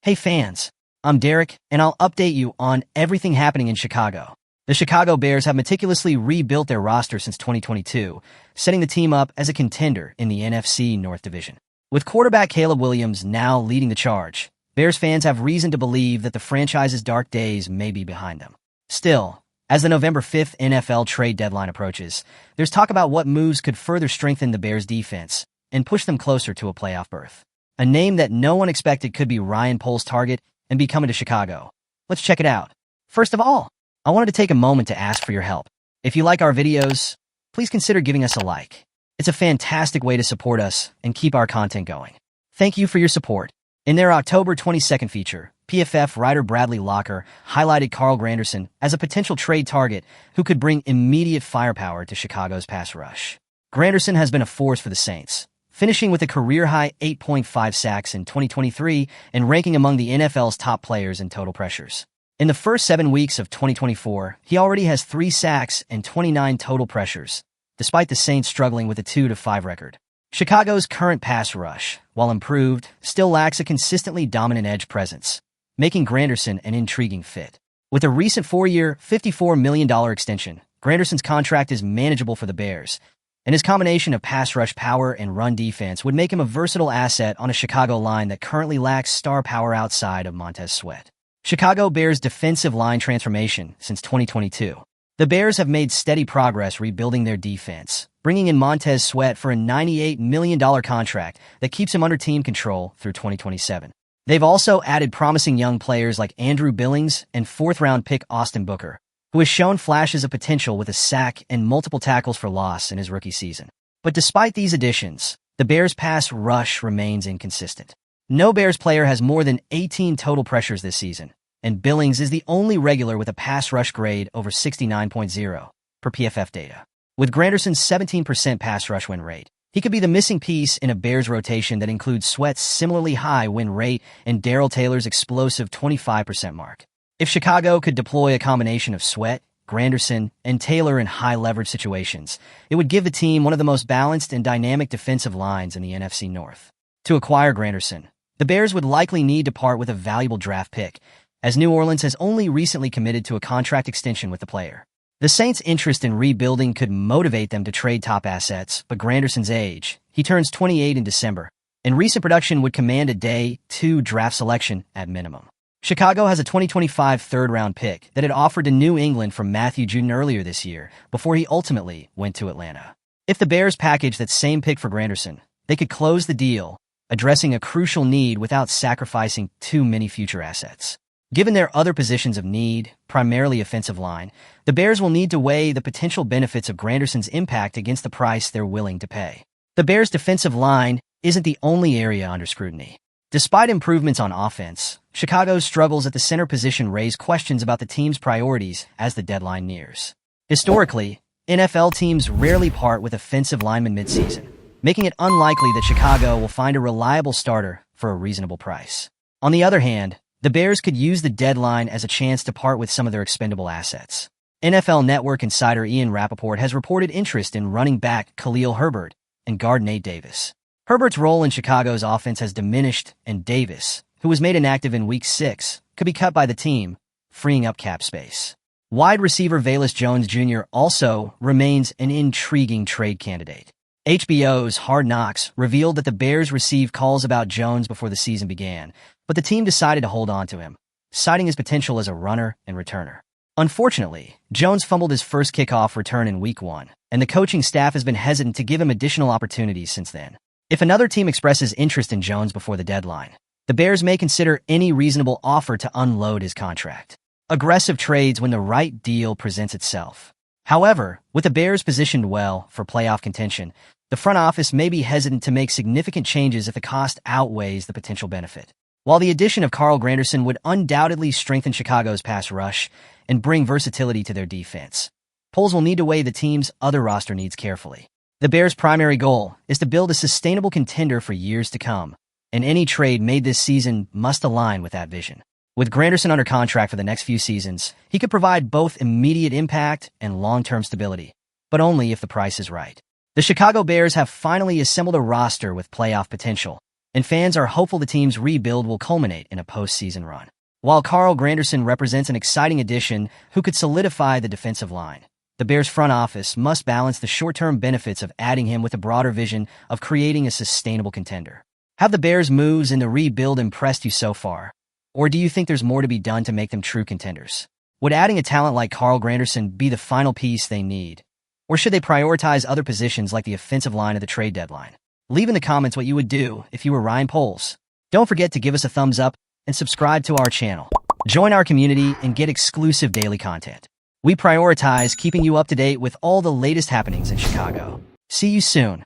Hey fans, I'm Derek, and I'll update you on everything happening in Chicago. The Chicago Bears have meticulously rebuilt their roster since 2022, setting the team up as a contender in the NFC North Division. With quarterback Caleb Williams now leading the charge, Bears fans have reason to believe that the franchise's dark days may be behind them. Still, as the November 5th NFL trade deadline approaches, there's talk about what moves could further strengthen the Bears' defense and push them closer to a playoff berth. A name that no one expected could be Ryan Poles' target and be coming to Chicago. Let's check it out. First of all, I wanted to take a moment to ask for your help. If you like our videos, please consider giving us a like. It's a fantastic way to support us and keep our content going. Thank you for your support. In their October 22nd feature, PFF writer Bradley Locker highlighted Carl Granderson as a potential trade target who could bring immediate firepower to Chicago's pass rush. Granderson has been a force for the Saints, finishing with a career-high 8.5 sacks in 2023 and ranking among the NFL's top players in total pressures. In the first 7 weeks of 2024, he already has 3 sacks and 29 total pressures, despite the Saints struggling with a 2-5 record. Chicago's current pass rush, while improved, still lacks a consistently dominant edge presence, making Granderson an intriguing fit. With a recent 4-year, $54 million extension, Granderson's contract is manageable for the Bears, and his combination of pass rush power and run defense would make him a versatile asset on a Chicago line that currently lacks star power outside of Montez Sweat. Chicago Bears' defensive line transformation since 2022. The Bears have made steady progress rebuilding their defense, bringing in Montez Sweat for a $98 million contract that keeps him under team control through 2027. They've also added promising young players like Andrew Billings and 4th-round pick Austin Booker, who has shown flashes of potential with a sack and multiple tackles for loss in his rookie season. But despite these additions, the Bears' pass rush remains inconsistent. No Bears player has more than 18 total pressures this season, and Billings is the only regular with a pass rush grade over 69.0 per PFF data. With Granderson's 17% pass rush win rate, he could be the missing piece in a Bears rotation that includes Sweat's similarly high win rate and Darrell Taylor's explosive 25% mark. If Chicago could deploy a combination of Sweat, Granderson, and Taylor in high-leverage situations, it would give the team one of the most balanced and dynamic defensive lines in the NFC North. To acquire Granderson, the Bears would likely need to part with a valuable draft pick, as New Orleans has only recently committed to a contract extension with the player. The Saints' interest in rebuilding could motivate them to trade top assets, but Granderson's age, he turns 28 in December, and recent production would command a day 2 draft selection at minimum. Chicago has a 2025 third-round pick that it offered to New England from Matthew Judon earlier this year, before he ultimately went to Atlanta. If the Bears package that same pick for Granderson, they could close the deal, addressing a crucial need without sacrificing too many future assets. Given their other positions of need, primarily offensive line, the Bears will need to weigh the potential benefits of Granderson's impact against the price they're willing to pay. The Bears' defensive line isn't the only area under scrutiny. Despite improvements on offense, Chicago's struggles at the center position raise questions about the team's priorities as the deadline nears. Historically, NFL teams rarely part with offensive linemen midseason, making it unlikely that Chicago will find a reliable starter for a reasonable price. On the other hand, the Bears could use the deadline as a chance to part with some of their expendable assets. NFL Network insider Ian Rappaport has reported interest in running back Khalil Herbert and guard Nate Davis. Herbert's role in Chicago's offense has diminished, and Davis, who was made inactive in Week 6, could be cut by the team, freeing up cap space. Wide receiver Velus Jones Jr. also remains an intriguing trade candidate. HBO's Hard Knocks revealed that the Bears received calls about Jones before the season began, but the team decided to hold on to him, citing his potential as a runner and returner. Unfortunately, Jones fumbled his first kickoff return in Week 1, and the coaching staff has been hesitant to give him additional opportunities since then. If another team expresses interest in Jones before the deadline, the Bears may consider any reasonable offer to unload his contract. Aggressive trades when the right deal presents itself. However, with the Bears positioned well for playoff contention, the front office may be hesitant to make significant changes if the cost outweighs the potential benefit. While the addition of Carl Granderson would undoubtedly strengthen Chicago's pass rush and bring versatility to their defense, Poles will need to weigh the team's other roster needs carefully. The Bears' primary goal is to build a sustainable contender for years to come, and any trade made this season must align with that vision. With Granderson under contract for the next few seasons, he could provide both immediate impact and long-term stability, but only if the price is right. The Chicago Bears have finally assembled a roster with playoff potential, and fans are hopeful the team's rebuild will culminate in a postseason run. While Carl Granderson represents an exciting addition who could solidify the defensive line, the Bears front office must balance the short-term benefits of adding him with a broader vision of creating a sustainable contender. Have the Bears' moves in the rebuild impressed you so far? Or do you think there's more to be done to make them true contenders? Would adding a talent like Carl Granderson be the final piece they need? Or should they prioritize other positions like the offensive line of the trade deadline? Leave in the comments what you would do if you were Ryan Poles. Don't forget to give us a thumbs up and subscribe to our channel. Join our community and get exclusive daily content. We prioritize keeping you up to date with all the latest happenings in Chicago. See you soon.